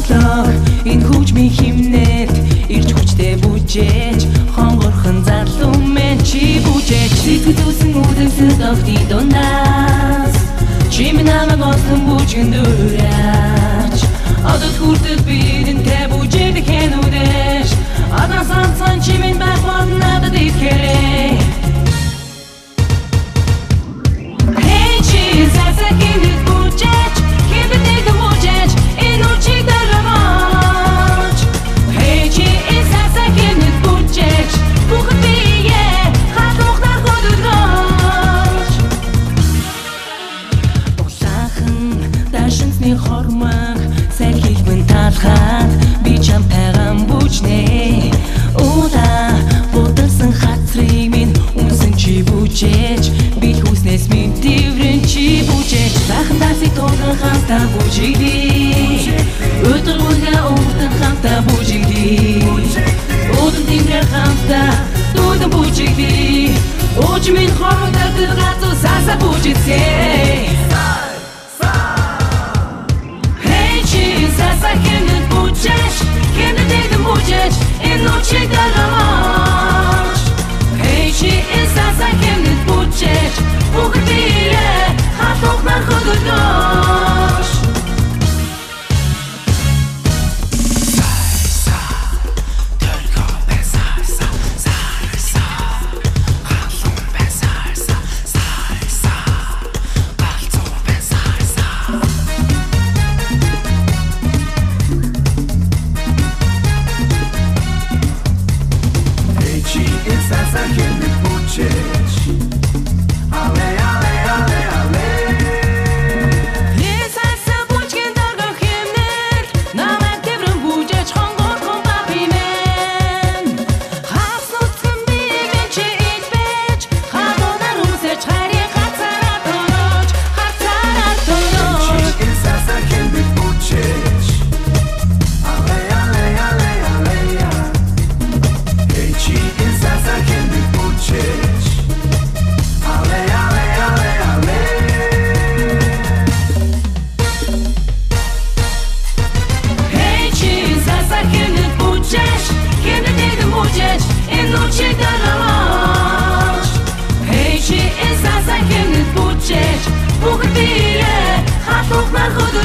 орлоо энэ хүчмийн химнэлд ирж хүчтэй бүжээж хонгорхон залуу мэн чи бүжээж сэтгэл зүсэн үдэнсэд огтын дундаас чи намайг олсон бүжгэн дөрөөч одод хүртэл бидэнтэй бүжээд хэнүүдэж адан сансан чи минь байх бол надад итгэрэй хормаг сэлхийгэн талхаад би чамтайгаа бүжнэ уула бодсон хатрыг минь үнсэн чи бүжээж би хүснээс минь дэврэн чи бүжээж сайхан дасиг тулган хамтаа бүжиглээ өдөр үргээ өвдөн хамтаа бүжиглээ өвдөн тэмрээ хамтаа дүүдэн бүжиглээ ууж минь хормог дэвдэр гацуу саса бүжицээ Ночи дорож Эй, чи эсаса кемнет будешь Бухтие, хаток на ходу нож Сайса, только без сайса Сайса, халун без сайса Сайса, халцу без сайса Essa que me puxes Ale, ale, ale, ale Essa buçken darga hemnet Namek devrim buçeç hongor komba bimen Hasnutskın bigen çe itbeç Hadonar umseç hayri hatsara tonoç Hatsara tonoç Essa que me puxes Ale, ale, ale, ale Essa que me puxes Ale, ale, ale, ale Hey, cheese, essa que me puxes Que me dedo buçeç E noche de reloj Hey, cheese, essa que me puxes Bugdiye Hatok na hodu